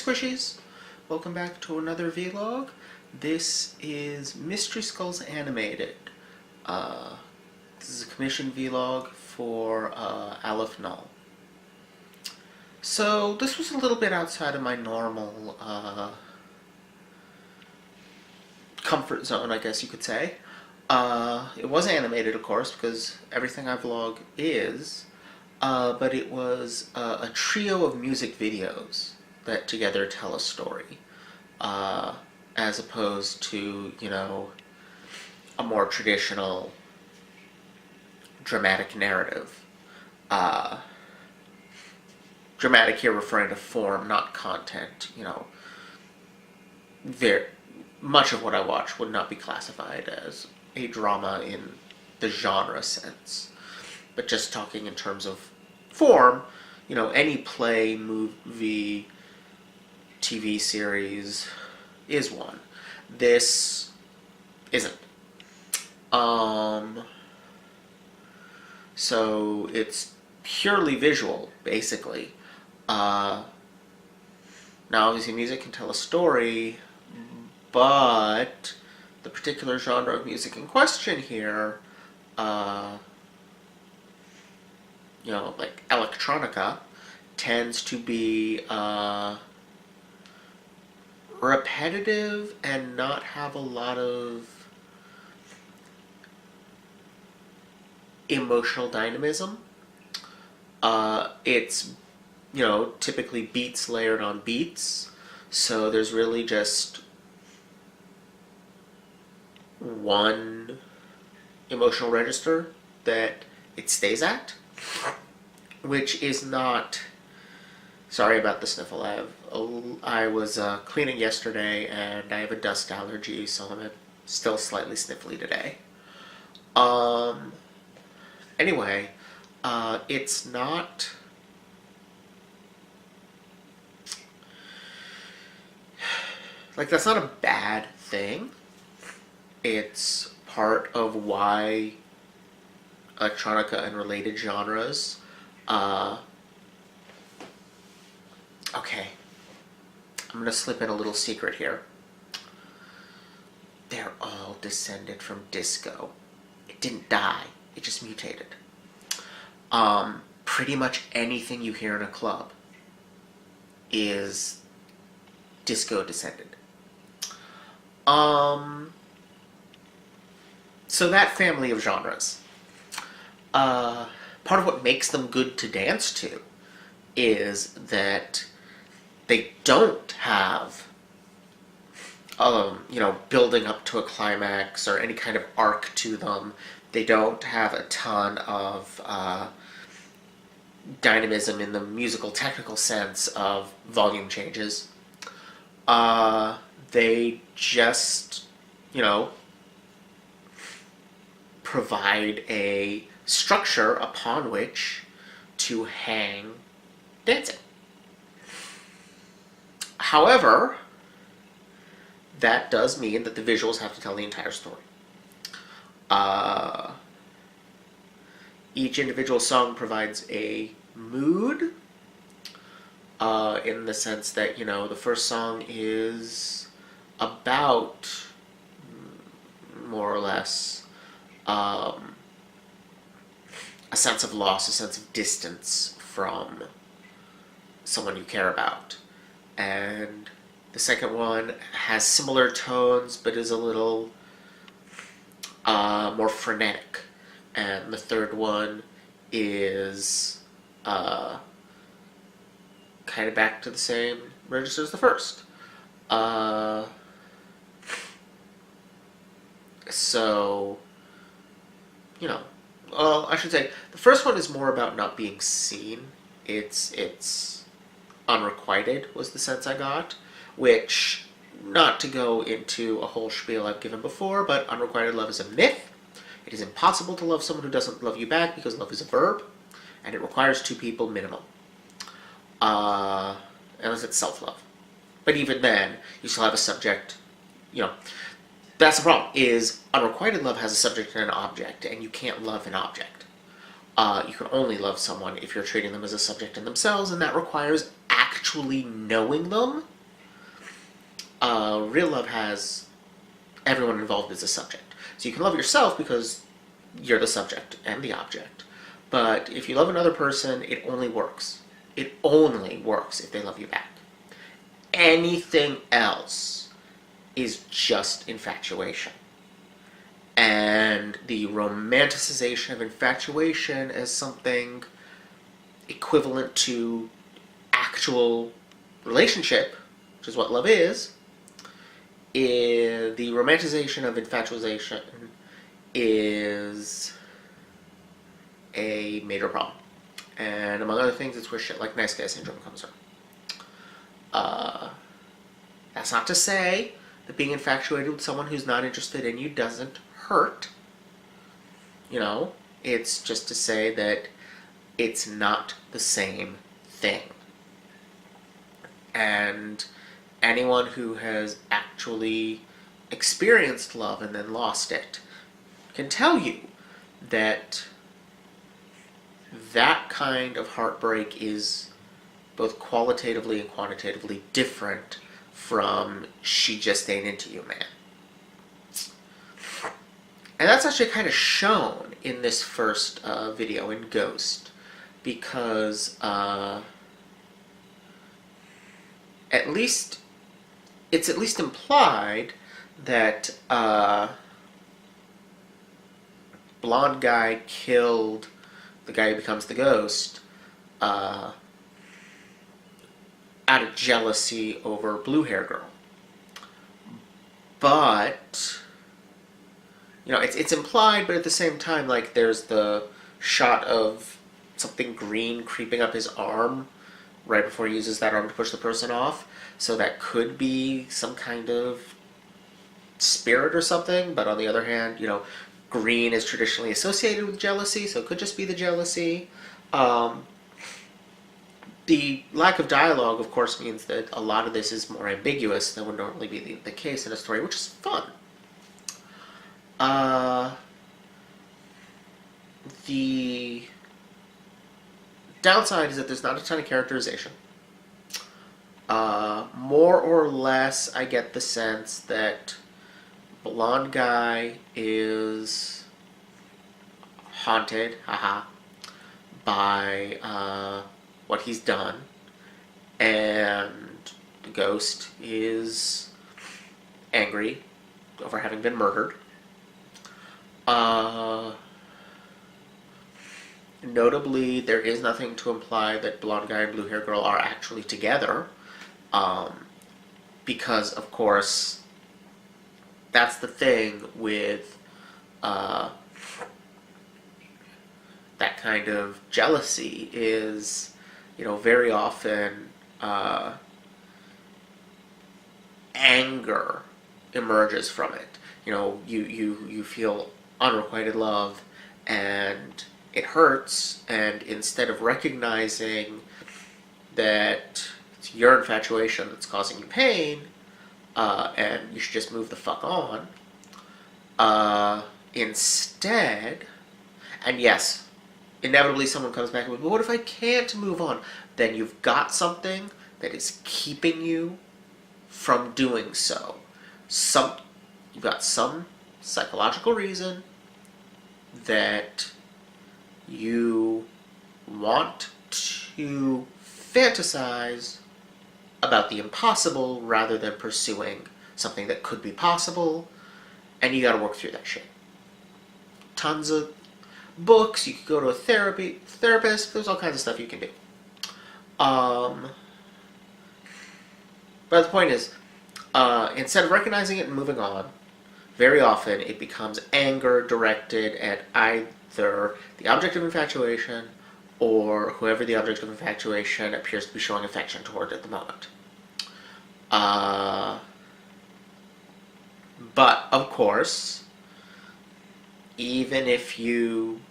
Squishies! Welcome back to another vlog. This is Mystery Skulls Animated. This is a commissioned vlog for Aleph Null. So this was a little bit outside of my normal comfort zone, I guess you could say. It was animated, of course, because everything I vlog is, but it was a trio of music videos that together tell a story, as opposed to, you know, a more traditional dramatic narrative. Dramatic here referring to form, not content. You know, much of what I watch would not be classified as a drama in the genre sense, but just talking in terms of form, you know, any play, movie, TV series is one. This isn't. So it's purely visual, basically. Now, obviously, music can tell a story, but the particular genre of music in question here, you know, like electronica, tends to be repetitive and not have a lot of emotional dynamism. It's, you know, typically beats layered on beats, so there's really just one emotional register that it stays at, which is not... Sorry about the sniffle. I was cleaning yesterday, and I have a dust allergy, so I'm still slightly sniffly today. Anyway, it's not... Like, that's not a bad thing. It's part of why electronica and related genres, okay, I'm going to slip in a little secret here. They're all descended from disco. It didn't die, it just mutated. Pretty much anything you hear in a club is disco descended. So that family of genres, part of what makes them good to dance to is that they don't have, you know, building up to a climax or any kind of arc to them. They don't have a ton of dynamism in the musical technical sense of volume changes. They just, you know, provide a structure upon which to hang dancing. However, that does mean that the visuals have to tell the entire story. Each individual song provides a mood, in the sense that, you know, the first song is about, more or less, a sense of loss, a sense of distance from someone you care about. And the second one has similar tones, but is a little more frenetic. And the third one is kind of back to the same register as the first. So, you know, well, I should say, the first one is more about not being seen. It's unrequited, was the sense I got, which, not to go into a whole spiel I've given before, but unrequited love is a myth. It is impossible to love someone who doesn't love you back, because love is a verb, and it requires two people minimum. Unless it's self-love. But even then, you still have a subject, you know. That's the problem, is unrequited love has a subject and an object, and you can't love an object. You can only love someone if you're treating them as a subject in themselves, and that requires actually knowing them Real love has everyone involved as a subject. So you can love yourself because you're the subject and the object. But if you love another person, it only works. It only works if they love you back. Anything else is just infatuation. And the romanticization of infatuation as something equivalent to actual relationship, which is what love is the romanticization of infatuation is a major problem. And among other things, it's where shit like nice guy syndrome comes from. That's not to say that being infatuated with someone who's not interested in you doesn't hurt. You know, it's just to say that it's not the same thing. And anyone who has actually experienced love and then lost it can tell you that that kind of heartbreak is both qualitatively and quantitatively different from she just ain't into you, man. And that's actually kind of shown in this first video in Ghost, because it's at least implied that blonde guy killed the guy who becomes the ghost out of jealousy over blue hair girl. But it's implied, but at the same time, like, there's the shot of something green creeping up his arm right before he uses that arm to push the person off. So that could be some kind of spirit or something. But on the other hand, green is traditionally associated with jealousy, so it could just be the jealousy. The lack of dialogue, of course, means that a lot of this is more ambiguous than would normally be the case in a story, which is fun. The downside is that there's not a ton of characterization. More or less, I get the sense that blonde guy is haunted, by what he's done, and the ghost is angry over having been murdered. Notably, there is nothing to imply that blonde guy and blue hair girl are actually together, because, of course, that's the thing with that kind of jealousy is, very often anger emerges from it. You feel unrequited love, and it hurts, and instead of recognizing that it's your infatuation that's causing you pain, and you should just move the fuck on, instead, and yes, inevitably someone comes back and goes, but what if I can't move on? Then you've got something that is keeping you from doing so. You've got some psychological reason that you want to fantasize about the impossible rather than pursuing something that could be possible, and you gotta work through that shit. Tons of books, you could go to a therapist, there's all kinds of stuff you can do. But the point is, instead of recognizing it and moving on, very often it becomes anger directed at either the object of infatuation or whoever the object of infatuation appears to be showing affection toward at the moment. But, of course, even if you,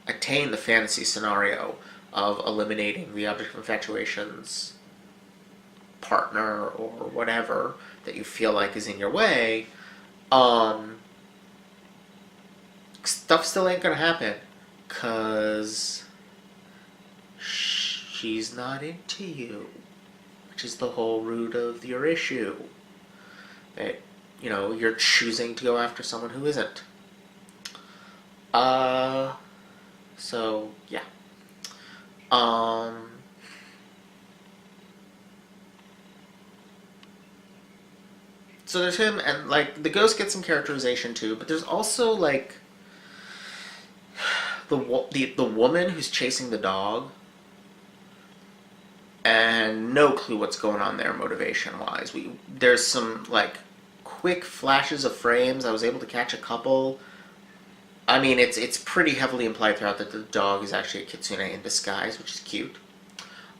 attain the fantasy scenario of eliminating the object of infatuation's partner or whatever that you feel like is in your way, stuff still ain't gonna happen, because she's not into you. which is the whole root of your issue. That, you're choosing to go after someone who isn't. So, yeah. Um, so there's him, and, like, the ghost gets some characterization too, but there's also, like, the woman who's chasing the dog, and no clue what's going on there motivation wise. There's some, like, quick flashes of frames. I was able to catch a couple. I mean, it's pretty heavily implied throughout that the dog is actually a kitsune in disguise, which is cute.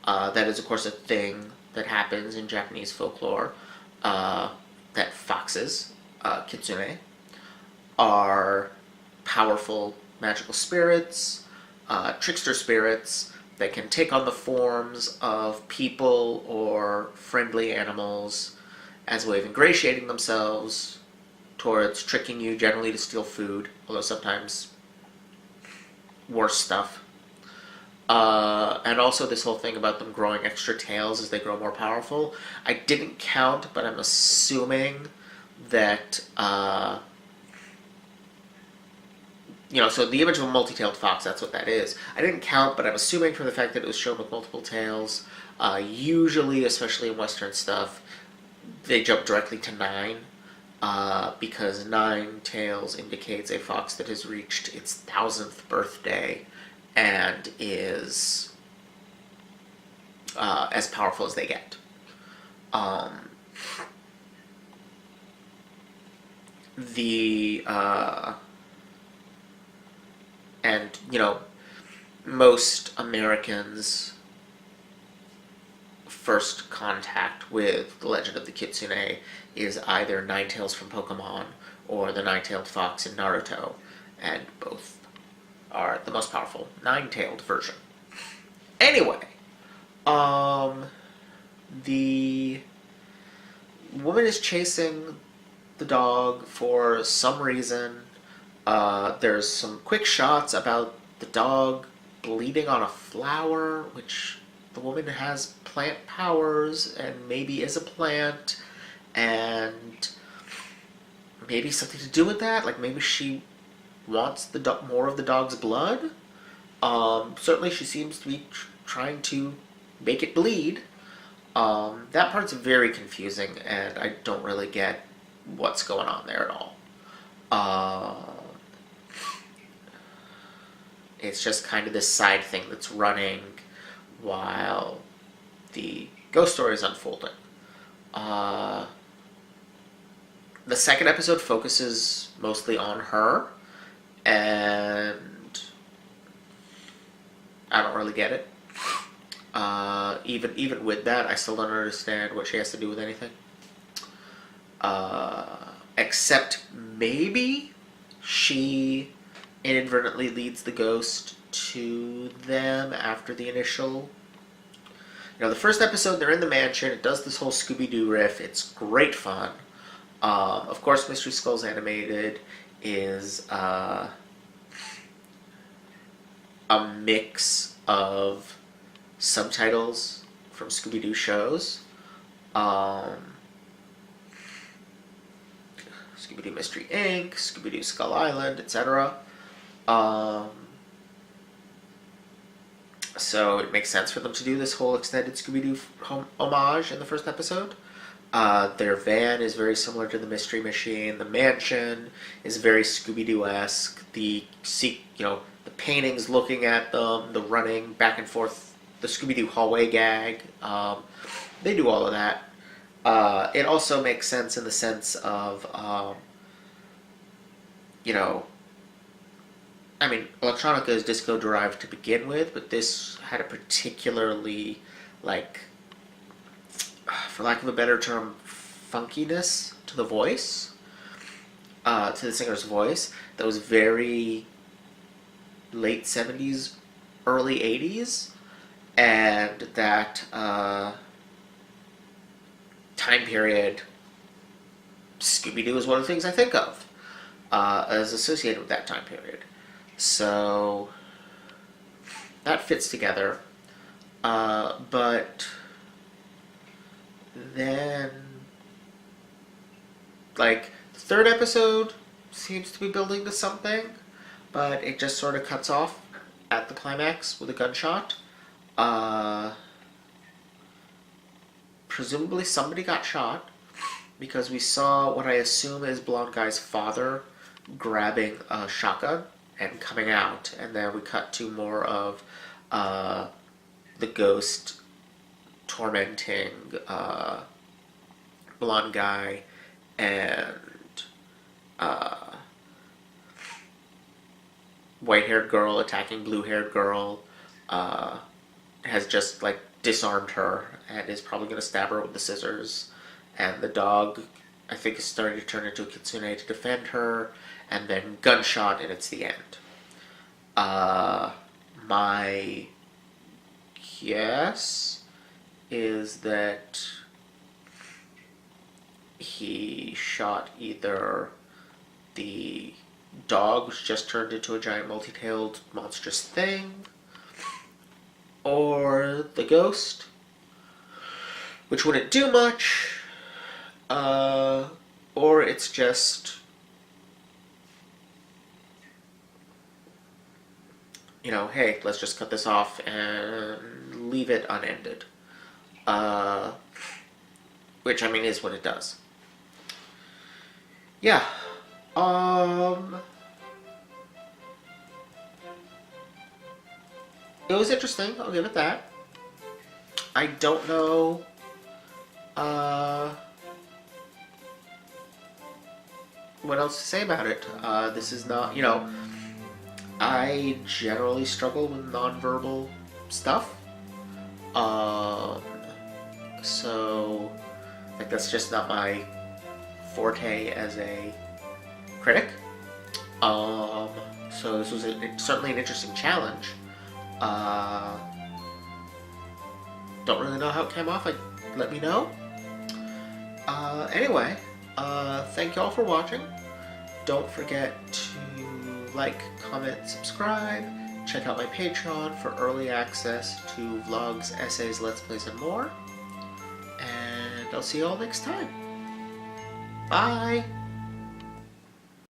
That is, of course, a thing that happens in Japanese folklore. That foxes, kitsune, are powerful magical spirits, trickster spirits that can take on the forms of people or friendly animals as a way of ingratiating themselves towards tricking you, generally to steal food, although sometimes worse stuff. And also this whole thing about them growing extra tails as they grow more powerful. I didn't count, but I'm assuming that, so the image of a multi-tailed fox, that's what that is. I didn't count, but I'm assuming from the fact that it was shown with multiple tails, usually, especially in Western stuff, they jump directly to 9, because 9 tails indicates a fox that has reached its 1000th birthday and is as powerful as they get. And most Americans' first contact with the Legend of the Kitsune is either Ninetales from Pokemon or the Nine-Tailed Fox in Naruto, and both are the most powerful nine-tailed version. Anyway, the woman is chasing the dog for some reason. There's some quick shots about the dog bleeding on a flower, which the woman has plant powers and maybe is a plant, and maybe something to do with that. Like, maybe she wants more of the dog's blood. Certainly she seems to be trying to make it bleed. That part's very confusing, and I don't really get what's going on there at all. It's just kind of this side thing that's running while the ghost story is unfolding. The second episode focuses mostly on her, and I don't really get it. Even with that, I still don't understand what she has to do with anything. Except maybe she inadvertently leads the ghost to them after the initial. The first episode, they're in the mansion. It does this whole Scooby-Doo riff. It's great fun. Of course, Mystery Skulls Animated is a mix of subtitles from Scooby-Doo shows. Scooby-Doo Mystery Inc., Scooby-Doo Skull Island, etc. So it makes sense for them to do this whole extended Scooby-Doo homage in the first episode. Their van is very similar to the Mystery Machine. The mansion is very Scooby-Doo-esque. The paintings looking at them, the running back and forth, the Scooby-Doo hallway gag. They do all of that. It also makes sense in the sense of, electronica is disco derived to begin with, but this had a particularly, for lack of a better term, funkiness to the voice, to the singer's voice, that was very late 70s, early 80s, and that time period, Scooby-Doo is one of the things I think of as associated with that time period. So that fits together, but then, like, the third episode seems to be building to something, but it just sort of cuts off at the climax with a gunshot. Presumably somebody got shot, because we saw what I assume is blonde guy's father grabbing a shotgun and coming out, and then we cut to more of the ghost tormenting blonde guy and white-haired girl attacking blue-haired girl. Has just like disarmed her and is probably going to stab her with the scissors. And the dog, I think, is starting to turn into a kitsune to defend her. And then gunshot, and it's the end. My guess is that he shot either the dog, which just turned into a giant multi-tailed monstrous thing, or the ghost, which wouldn't do much, or it's just, hey, let's just cut this off and leave it unended. Which, I mean, is what it does. Yeah. It was interesting, I'll give it that. I don't know, what else to say about it. This is not, I generally struggle with nonverbal stuff. So, like, that's just not my forte as a critic. So this was certainly an interesting challenge. Don't really know how it came off. Let me know. Anyway, thank you all for watching. Don't forget to like, comment, subscribe. Check out my Patreon for early access to vlogs, essays, let's plays, and more. And I'll see you all next time. Bye!